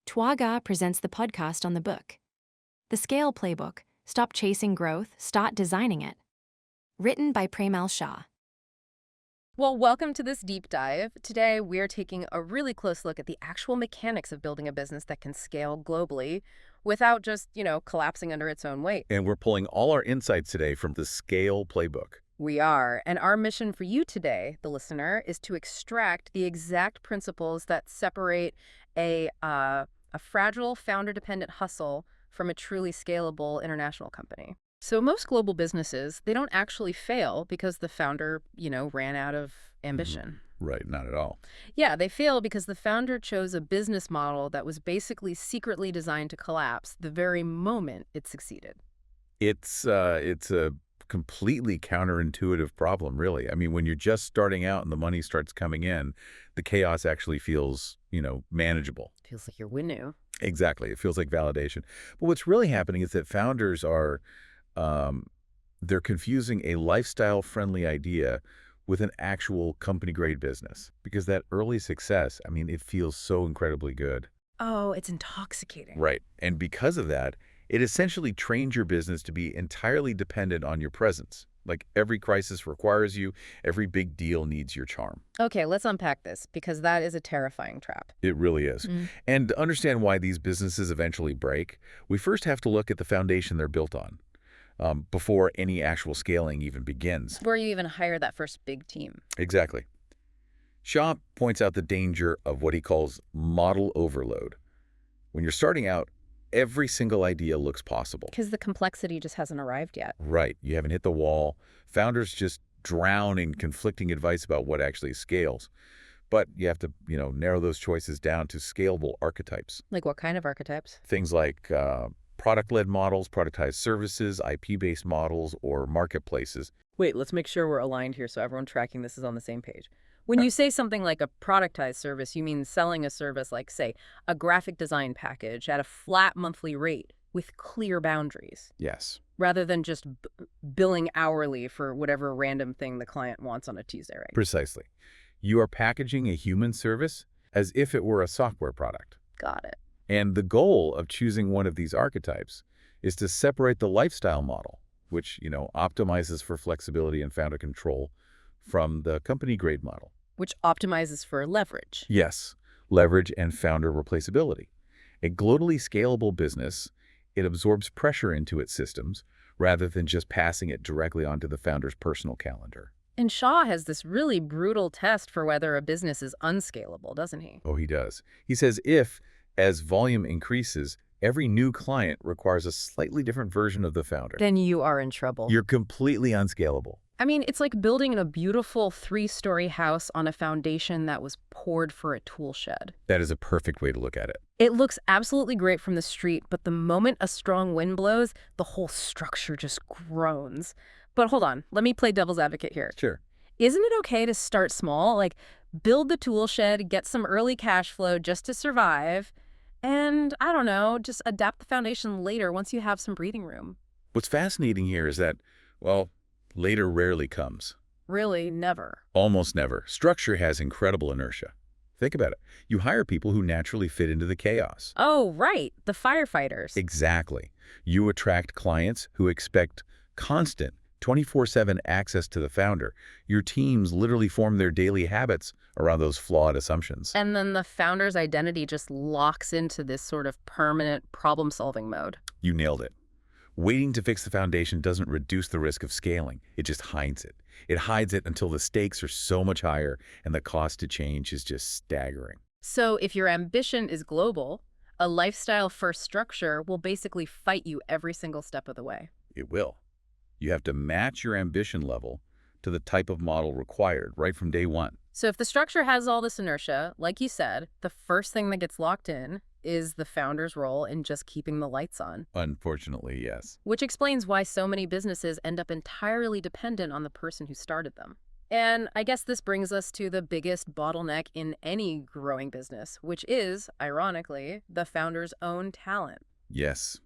TWAGAA presents the podcast on the book, The SCALE Playbook, Stop Chasing Growth, Start Designing It. Written by Premal Shah. Well, welcome to this deep dive. Today, we're taking a really close look at the actual mechanics of building a business that can scale globally without just, collapsing under its own weight. And we're pulling all our insights today from the SCALE Playbook. We are. And our mission for you today, the listener, is to extract the exact principles that separate a fragile, founder-dependent hustle from a truly scalable international company. So most global businesses, they don't actually fail because the founder, ran out of ambition. Right, not at all. Yeah, they fail because the founder chose a business model that was basically secretly designed to collapse the very moment it succeeded. It's a completely counterintuitive problem, really. I mean, when you're just starting out and the money starts coming in, the chaos actually feels, manageable. Feels like you're winning. Exactly. It feels like validation. But what's really happening is that founders are, they're confusing a lifestyle-friendly idea with an actual company-grade business. Because that early success, I mean, it feels so incredibly good. Oh, it's intoxicating. Right. And because of that, it essentially trains your business to be entirely dependent on your presence. Like every crisis requires you, every big deal needs your charm. Okay, let's unpack this, because that is a terrifying trap. It really is. And to understand why these businesses eventually break, we first have to look at the foundation they're built on before any actual scaling even begins. Before you even hire that first big team. Exactly. Shah points out the danger of what he calls model overload. When you're starting out, every single idea looks possible. Because the complexity just hasn't arrived yet. Right. You haven't hit the wall. Founders just drown in conflicting advice about what actually scales. But you have to, narrow those choices down to scalable archetypes. Like what kind of archetypes? Things like product-led models, productized services, IP-based models, or marketplaces. Wait, let's make sure we're aligned here so everyone tracking this is on the same page. When you say something like a productized service, you mean selling a service like, say, a graphic design package at a flat monthly rate with clear boundaries. Yes. Rather than just billing hourly for whatever random thing the client wants on a Tuesday, right? Precisely. You are packaging a human service as if it were a software product. Got it. And the goal of choosing one of these archetypes is to separate the lifestyle model, which, optimizes for flexibility and founder control, from the company-grade model. Which optimizes for leverage. Yes, leverage and founder replaceability. A globally scalable business, it absorbs pressure into its systems rather than just passing it directly onto the founder's personal calendar. And Shaw has this really brutal test for whether a business is unscalable, doesn't he? Oh, he does. He says if, as volume increases, every new client requires a slightly different version of the founder, Then you are in trouble. you're completely unscalable. I mean, it's like building a beautiful 3-story house on a foundation that was poured for a tool shed. That is a perfect way to look at it. It looks absolutely great from the street, but the moment a strong wind blows, the whole structure just groans. But hold on, let me play devil's advocate here. Sure. Isn't it okay to start small? Like, build the tool shed, get some early cash flow just to survive, and, I don't know, just adapt the foundation later once you have some breathing room. What's fascinating here is that, well, later rarely comes. Really, never. Almost never. Structure has incredible inertia. Think about it. You hire people who naturally fit into the chaos. Oh, right, the firefighters. Exactly. You attract clients who expect constant 24/7 access to the founder. Your teams literally form their daily habits around those flawed assumptions. And then the founder's identity just locks into this sort of permanent problem-solving mode. You nailed it. Waiting to fix the foundation doesn't reduce the risk of scaling. It just hides it. It hides it until the stakes are so much higher and the cost to change is just staggering. So if your ambition is global, a lifestyle-first structure will basically fight you every single step of the way. It will. You have to match your ambition level to the type of model required right from day one. So if the structure has all this inertia, like you said, the first thing that gets locked in is the founder's role in just keeping the lights on. Unfortunately, yes. Which explains why so many businesses end up entirely dependent on the person who started them. And I guess this brings us to the biggest bottleneck in any growing business, which is, ironically, the founder's own talent. Yes.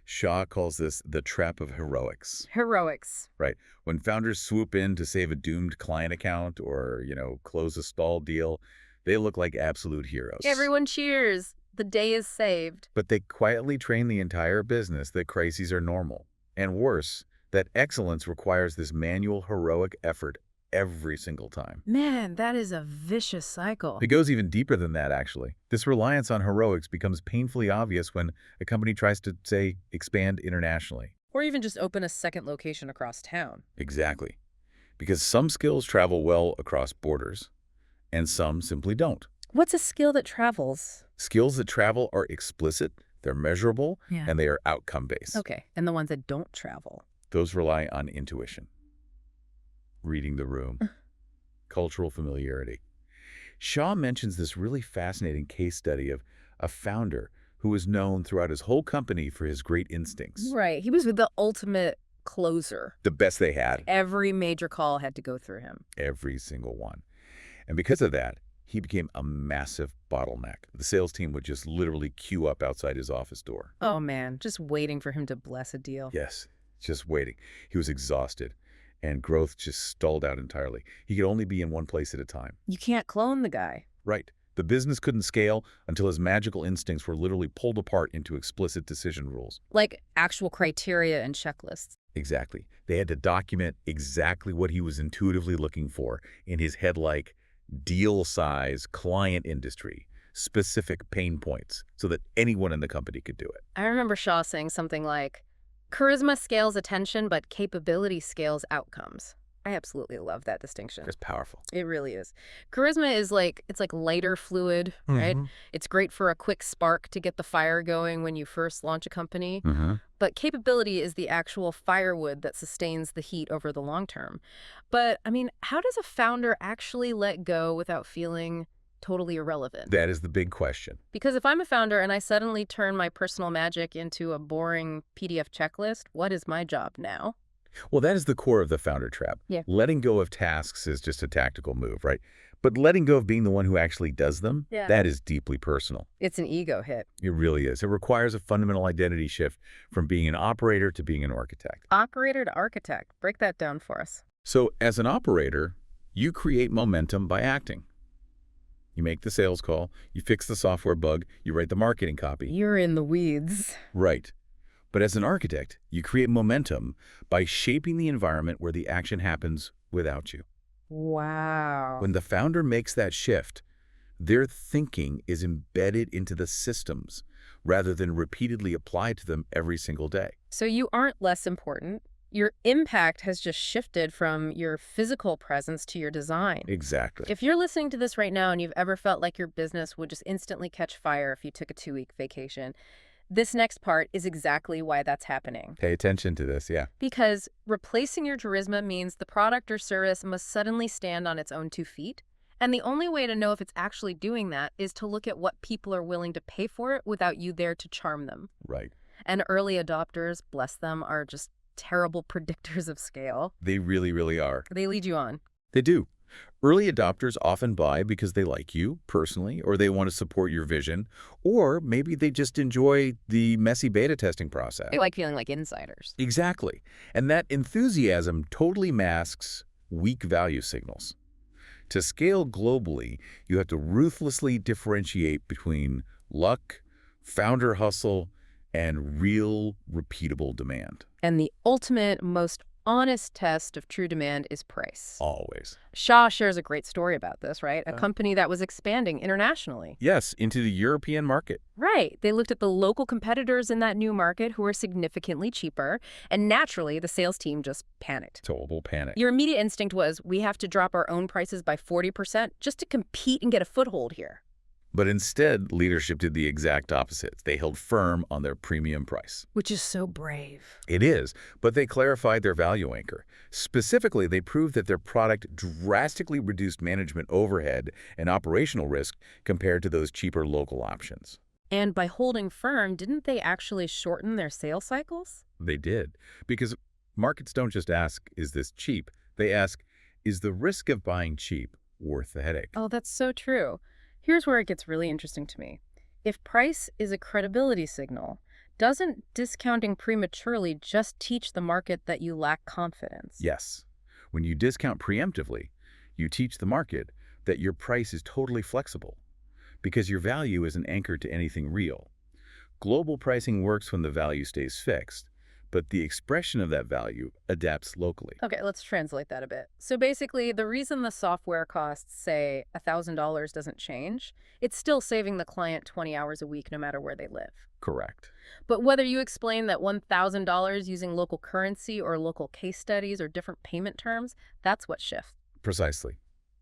Shah calls this the trap of heroics. Heroics. Right. When founders swoop in to save a doomed client account or, close a stalled deal, they look like absolute heroes. Everyone cheers. The day is saved. But they quietly train the entire business that crises are normal. And worse, that excellence requires this manual, heroic effort every single time. Man, that is a vicious cycle. It goes even deeper than that, actually. This reliance on heroics becomes painfully obvious when a company tries to, say, expand internationally. Or even just open a second location across town. Exactly. Because some skills travel well across borders, and some simply don't. What's a skill that travels? Skills that travel are explicit, they're measurable, and they are outcome-based. Okay, and the ones that don't travel? Those rely on intuition, reading the room, cultural familiarity. Shah mentions this really fascinating case study of a founder who was known throughout his whole company for his great instincts. Right, he was the ultimate closer. The best they had. Every major call had to go through him. Every single one. And because of that, he became a massive bottleneck. The sales team would just literally queue up outside his office door. Oh man, just waiting for him to bless a deal. Yes, just waiting. He was exhausted, and growth just stalled out entirely. He could only be in one place at a time. You can't clone the guy. Right. The business couldn't scale until his magical instincts were literally pulled apart into explicit decision rules. Like actual criteria and checklists. Exactly. They had to document exactly what he was intuitively looking for in his head, like deal size, client industry, specific pain points, so that anyone in the company could do it. I remember Shaw saying something like, charisma scales attention, but capability scales outcomes. I absolutely love that distinction. It's powerful. It really is. Charisma is it's like lighter fluid, right? It's great for a quick spark to get the fire going when you first launch a company. But capability is the actual firewood that sustains the heat over the long term. But, I mean, how does a founder actually let go without feeling totally irrelevant? That is the big question. Because if I'm a founder and I suddenly turn my personal magic into a boring PDF checklist, what is my job now? Well, that is the core of the founder trap. Yeah. Letting go of tasks is just a tactical move, right? But letting go of being the one who actually does them, that is deeply personal. It's an ego hit. It really is. It requires a fundamental identity shift from being an operator to being an architect. Operator to architect. Break that down for us. So as an operator, you create momentum by acting. You make the sales call, you fix the software bug, you write the marketing copy. You're in the weeds. Right. But as an architect, you create momentum by shaping the environment where the action happens without you. Wow. When the founder makes that shift, their thinking is embedded into the systems rather than repeatedly applied to them every single day. So you aren't less important. Your impact has just shifted from your physical presence to your design. Exactly. If you're listening to this right now and you've ever felt like your business would just instantly catch fire if you took a 2-week vacation, this next part is exactly why that's happening. Pay attention to this, yeah. Because replacing your charisma means the product or service must suddenly stand on its own 2 feet. And the only way to know if it's actually doing that is to look at what people are willing to pay for it without you there to charm them. Right. And early adopters, bless them, are just terrible predictors of scale. They really, really are. They lead you on. They do. Early adopters often buy because they like you personally, or they want to support your vision, or maybe they just enjoy the messy beta testing process. They like feeling like insiders. Exactly. And that enthusiasm totally masks weak value signals. To scale globally, you have to ruthlessly differentiate between luck, founder hustle, and real, repeatable demand. And the ultimate, most honest test of true demand is price. Always. Shah shares a great story about this, right? A company that was expanding internationally. Yes, into the European market. Right. They looked at the local competitors in that new market who were significantly cheaper, and naturally, the sales team just panicked. Total panic. Your immediate instinct was, we have to drop our own prices by 40% just to compete and get a foothold here. But instead, leadership did the exact opposite. They held firm on their premium price. Which is so brave. It is, but they clarified their value anchor. Specifically, they proved that their product drastically reduced management overhead and operational risk compared to those cheaper local options. And by holding firm, didn't they actually shorten their sales cycles? They did, because markets don't just ask, is this cheap? They ask, is the risk of buying cheap worth the headache? Oh, that's so true. Here's where it gets really interesting to me. If price is a credibility signal, doesn't discounting prematurely just teach the market that you lack confidence? Yes. When you discount preemptively, you teach the market that your price is totally flexible. because your value isn't anchored to anything real. Global pricing works when the value stays fixed, but the expression of that value adapts locally. Okay, let's translate that a bit. So basically, the reason the software costs, say, $1,000 doesn't change, it's still saving the client 20 hours a week no matter where they live. Correct. But whether you explain that $1,000 using local currency or local case studies or different payment terms, that's what shifts. Precisely.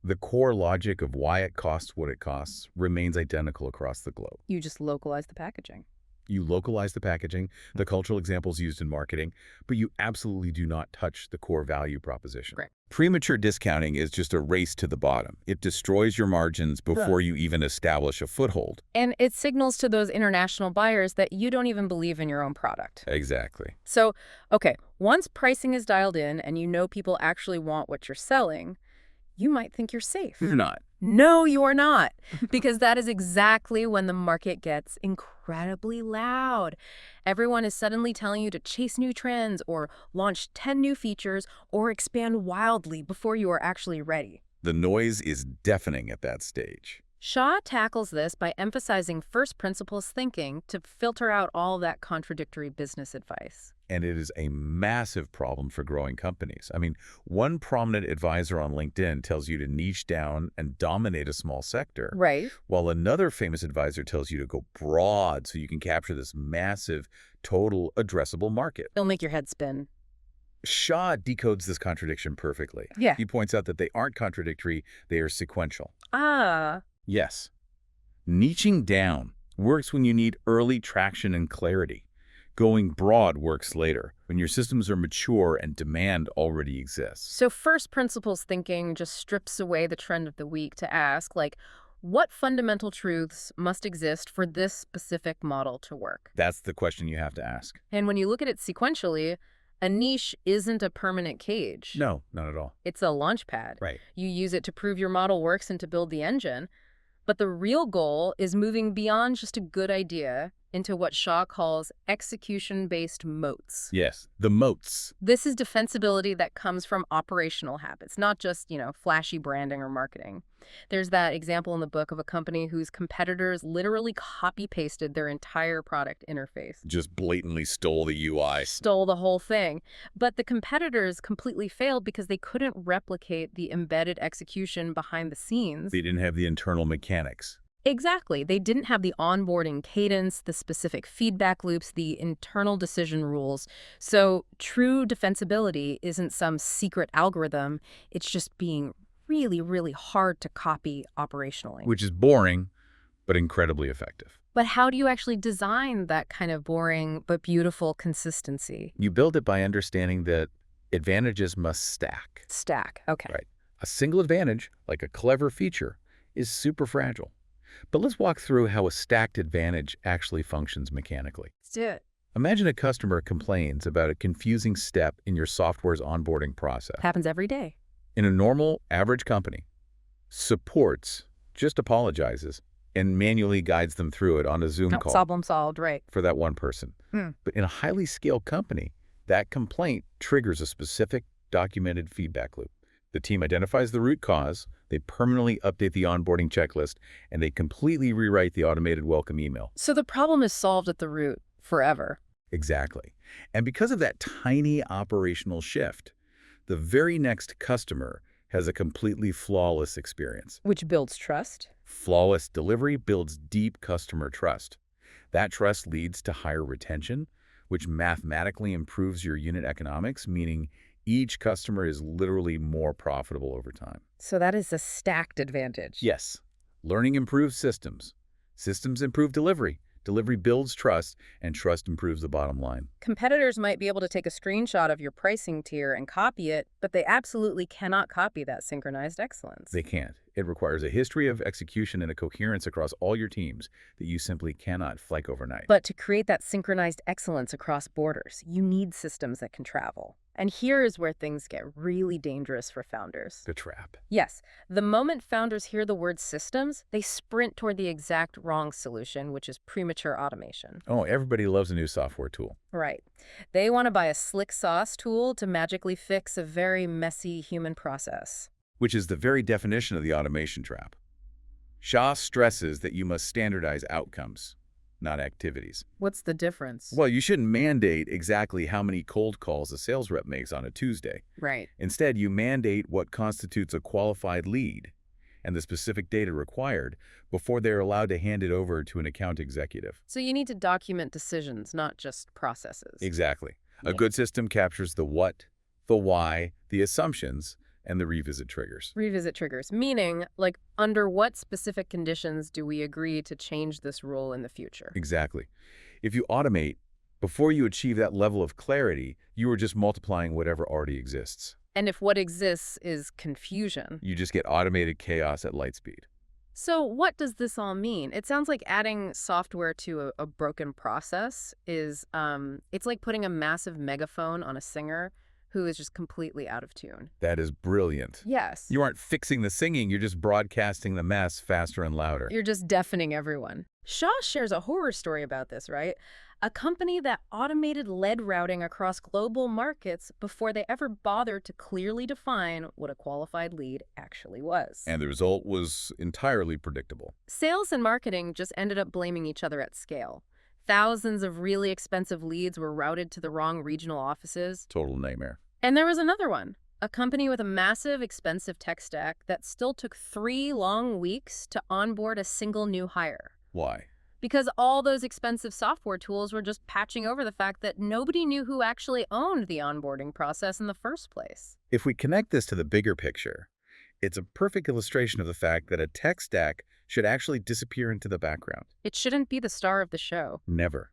The core logic of why it costs what it costs remains identical across the globe. You just localize the packaging. You localize the packaging, the cultural examples used in marketing, but you absolutely do not touch the core value proposition. Right. Premature discounting is just a race to the bottom. It destroys your margins before you even establish a foothold. And it signals to those international buyers that you don't even believe in your own product. Exactly. So, okay, once pricing is dialed in and you know people actually want what you're selling, you might think you're safe. You're not. No, you're not. Because that is exactly when the market gets incredibly loud. Everyone is suddenly telling you to chase new trends or launch 10 new features or expand wildly before you are actually ready. The noise is deafening at that stage. Shah tackles this by emphasizing first principles thinking to filter out all that contradictory business advice. And it is a massive problem for growing companies. I mean, one prominent advisor on LinkedIn tells you to niche down and dominate a small sector. Right. While another famous advisor tells you to go broad so you can capture this massive, total addressable market. It'll make your head spin. Shah decodes this contradiction perfectly. Yeah. He points out that they aren't contradictory, they are sequential. Ah. Yes. Niching down works when you need early traction and clarity. Going broad works later, when your systems are mature and demand already exists. So first principles thinking just strips away the trend of the week to ask, like, what fundamental truths must exist for this specific model to work? That's the question you have to ask. And when you look at it sequentially, a niche isn't a permanent cage. No, not at all. It's a launch pad. Right. You use it to prove your model works and to build the engine. But the real goal is moving beyond just a good idea into what Shah calls execution-based moats. Yes, the moats. This is defensibility that comes from operational habits, not just, flashy branding or marketing. There's that example in the book of a company whose competitors literally copy-pasted their entire product interface. Just blatantly stole the UI. Stole the whole thing. But the competitors completely failed because they couldn't replicate the embedded execution behind the scenes. They didn't have the internal mechanics. Exactly. They didn't have the onboarding cadence, the specific feedback loops, the internal decision rules. So true defensibility isn't some secret algorithm. It's just being really, really hard to copy operationally. Which is boring, but incredibly effective. But how do you actually design that kind of boring but beautiful consistency? You build it by understanding that advantages must stack. Stack. Okay. Right. A single advantage, like a clever feature, is super fragile. But let's walk through how a stacked advantage actually functions mechanically. Let's do it. Imagine a customer complains about a confusing step in your software's onboarding process. Happens every day. In a normal, average company, supports just apologizes and manually guides them through it on a Zoom call. Problem solved, right. For that one person. But in a highly scaled company, that complaint triggers a specific documented feedback loop. The team identifies the root cause, they permanently update the onboarding checklist, and they completely rewrite the automated welcome email. So the problem is solved at the root forever. Exactly. And because of that tiny operational shift, the very next customer has a completely flawless experience. Which builds trust. Flawless delivery builds deep customer trust. That trust leads to higher retention, which mathematically improves your unit economics, meaning each customer is literally more profitable over time. So that is a stacked advantage. Yes. Learning improves systems. Systems improve delivery. Delivery builds trust, and trust improves the bottom line. Competitors might be able to take a screenshot of your pricing tier and copy it, but they absolutely cannot copy that synchronized excellence. They can't. It requires a history of execution and a coherence across all your teams that you simply cannot flake overnight. But to create that synchronized excellence across borders, you need systems that can travel. And here is where things get really dangerous for founders. The trap. Yes. The moment founders hear the word systems, they sprint toward the exact wrong solution, which is premature automation. Oh, everybody loves a new software tool. Right. They want to buy a slick sauce tool to magically fix a very messy human process. Which is the very definition of the automation trap. Shah stresses that you must standardize outcomes, not activities. What's the difference? Well, you shouldn't mandate exactly how many cold calls a sales rep makes on a Tuesday. Right. Instead, you mandate what constitutes a qualified lead and the specific data required before they're allowed to hand it over to an account executive. So you need to document decisions, not just processes. Exactly. A Yeah. good system captures the what, the why, the assumptions, and the revisit triggers. Revisit triggers, meaning, like, under what specific conditions do we agree to change this rule in the future? Exactly. If you automate, before you achieve that level of clarity, you are just multiplying whatever already exists. And if what exists is confusion. You just get automated chaos at light speed. So what does this all mean? It sounds like adding software to a broken process is, it's like putting a massive megaphone on a singer who is just completely out of tune. That is brilliant. Yes. You aren't fixing the singing, you're just broadcasting the mess faster and louder. You're just deafening everyone. Shaw shares a horror story about this, right? A company that automated lead routing across global markets before they ever bothered to clearly define what a qualified lead actually was. And the result was entirely predictable. Sales and marketing just ended up blaming each other at scale. Thousands of really expensive leads were routed to the wrong regional offices. Total nightmare. And there was another one, a company with a massive, expensive tech stack that still took 3 long weeks to onboard a single new hire. Why? Because all those expensive software tools were just patching over the fact that nobody knew who actually owned the onboarding process in the first place. If we connect this to the bigger picture, it's a perfect illustration of the fact that a tech stack should actually disappear into the background. It shouldn't be the star of the show. Never.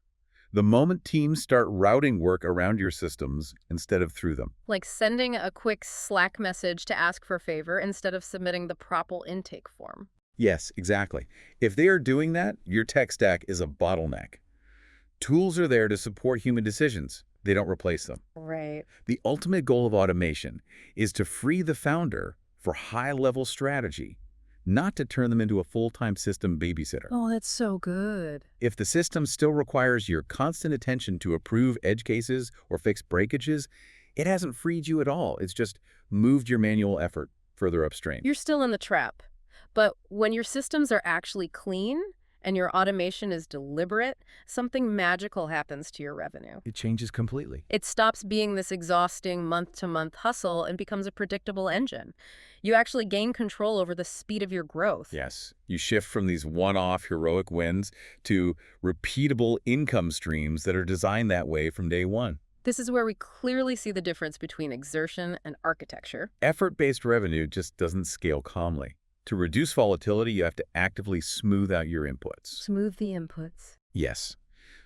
The moment teams start routing work around your systems instead of through them. Like sending a quick Slack message to ask for a favor instead of submitting the proper intake form. Yes, exactly. If they are doing that, your tech stack is a bottleneck. Tools are there to support human decisions. They don't replace them. Right. The ultimate goal of automation is to free the founder for high-level strategy, not to turn them into a full-time system babysitter. Oh, that's so good. If the system still requires your constant attention to approve edge cases or fix breakages, it hasn't freed you at all. It's just moved your manual effort further upstream. You're still in the trap. But when your systems are actually clean and your automation is deliberate, something magical happens to your revenue. It changes completely. It stops being this exhausting month-to-month hustle and becomes a predictable engine. You actually gain control over the speed of your growth. Yes. You shift from these one-off heroic wins to repeatable income streams that are designed that way from day one. This is where we clearly see the difference between exertion and architecture. Effort-based revenue just doesn't scale calmly. To reduce volatility, you have to actively smooth out your inputs. Smooth the inputs. Yes.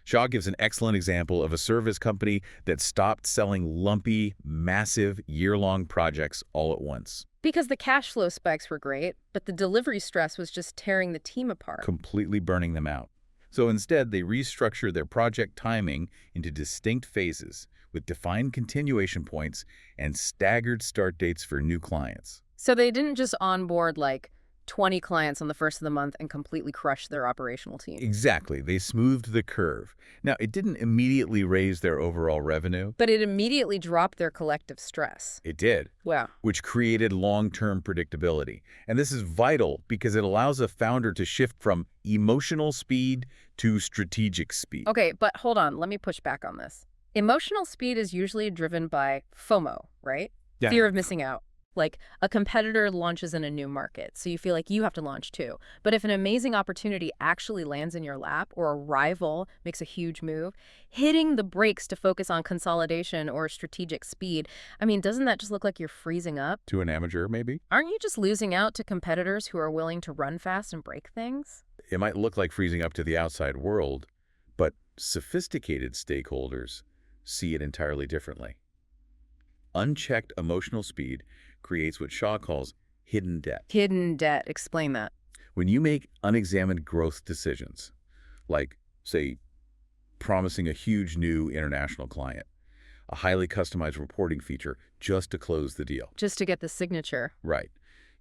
Shaw gives an excellent example of a service company that stopped selling lumpy, massive, year-long projects all at once. Because the cash flow spikes were great, but the delivery stress was just tearing the team apart. Completely burning them out. So instead, they restructured their project timing into distinct phases with defined continuation points and staggered start dates for new clients. So they didn't just onboard like 20 clients on the first of the month and completely crush their operational team. Exactly. They smoothed the curve. Now, it didn't immediately raise their overall revenue. But it immediately dropped their collective stress. It did. Wow. Which created long-term predictability. And this is vital because it allows a founder to shift from emotional speed to strategic speed. Okay, but hold on. Let me push back on this. Emotional speed is usually driven by FOMO, right? Yeah. Fear of missing out. Like a competitor launches in a new market, so you feel like you have to launch too. But if an amazing opportunity actually lands in your lap or a rival makes a huge move, hitting the brakes to focus on consolidation or strategic speed, I mean, doesn't that just look like you're freezing up? To an amateur, maybe? Aren't you just losing out to competitors who are willing to run fast and break things? It might look like freezing up to the outside world, but sophisticated stakeholders see it entirely differently. Unchecked emotional speed creates what Shaw calls hidden debt. Hidden debt. Explain that. When you make unexamined growth decisions, like, say, promising a huge new international client, a highly customized reporting feature just to close the deal. Just to get the signature. Right.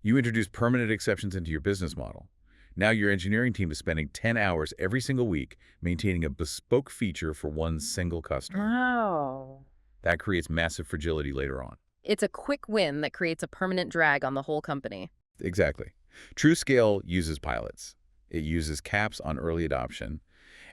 You introduce permanent exceptions into your business model. Now your engineering team is spending 10 hours every single week maintaining a bespoke feature for one single customer. Wow. That creates massive fragility later on. It's a quick win that creates a permanent drag on the whole company. Exactly. TrueScale uses pilots. It uses caps on early adoption,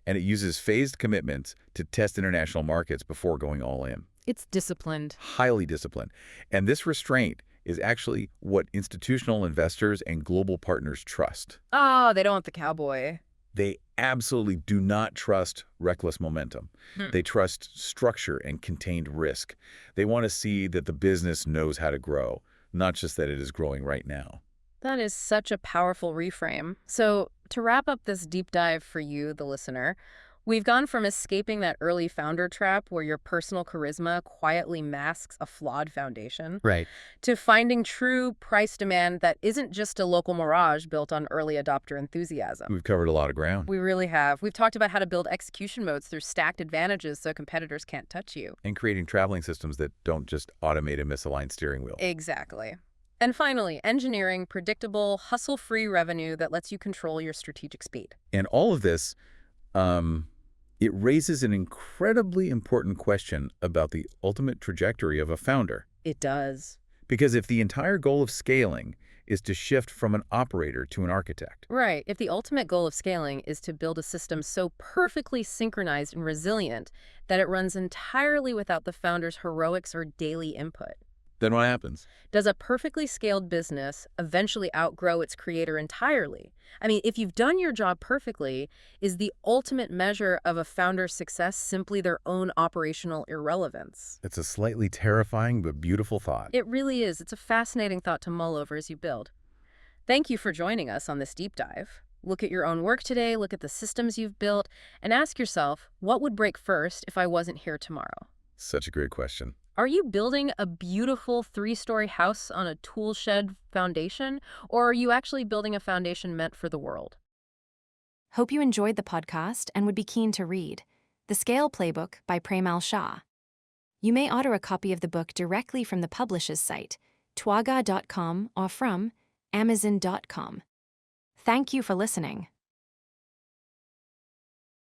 and it uses phased commitments to test international markets before going all in. It's disciplined. Highly disciplined. And this restraint is actually what institutional investors and global partners trust. Oh, they don't want the cowboy. They absolutely do not trust reckless momentum. They trust structure and contained risk. They want to see that the business knows how to grow, not just that it is growing right now. That is such a powerful reframe. So to wrap up this deep dive for you, the listener, we've gone from escaping that early founder trap where your personal charisma quietly masks a flawed foundation, Right. to finding true price demand that isn't just a local mirage built on early adopter enthusiasm. We've covered a lot of ground. We really have. We've talked about how to build execution modes through stacked advantages so competitors can't touch you. And creating traveling systems that don't just automate a misaligned steering wheel. Exactly. And finally, engineering predictable, hustle-free revenue that lets you control your strategic speed. And all of this, it raises an incredibly important question about the ultimate trajectory of a founder. It does. Because if the entire goal of scaling is to shift from an operator to an architect. Right. If the ultimate goal of scaling is to build a system so perfectly synchronized and resilient that it runs entirely without the founder's heroics or daily input. Then what happens? Does a perfectly scaled business eventually outgrow its creator entirely? I mean, if you've done your job perfectly, is the ultimate measure of a founder's success simply their own operational irrelevance? It's a slightly terrifying but beautiful thought. It really is. It's a fascinating thought to mull over as you build. Thank you for joining us on this deep dive. Look at your own work today, look at the systems you've built, and ask yourself, what would break first if I wasn't here tomorrow? Such a great question. Are you building a beautiful 3-story house on a tool shed foundation, or are you actually building a foundation meant for the world? Hope you enjoyed the podcast and would be keen to read The SCALE Playbook by Premal Shah. You may order a copy of the book directly from the publisher's site, TWAGAA.com, or from Amazon.com. Thank you for listening.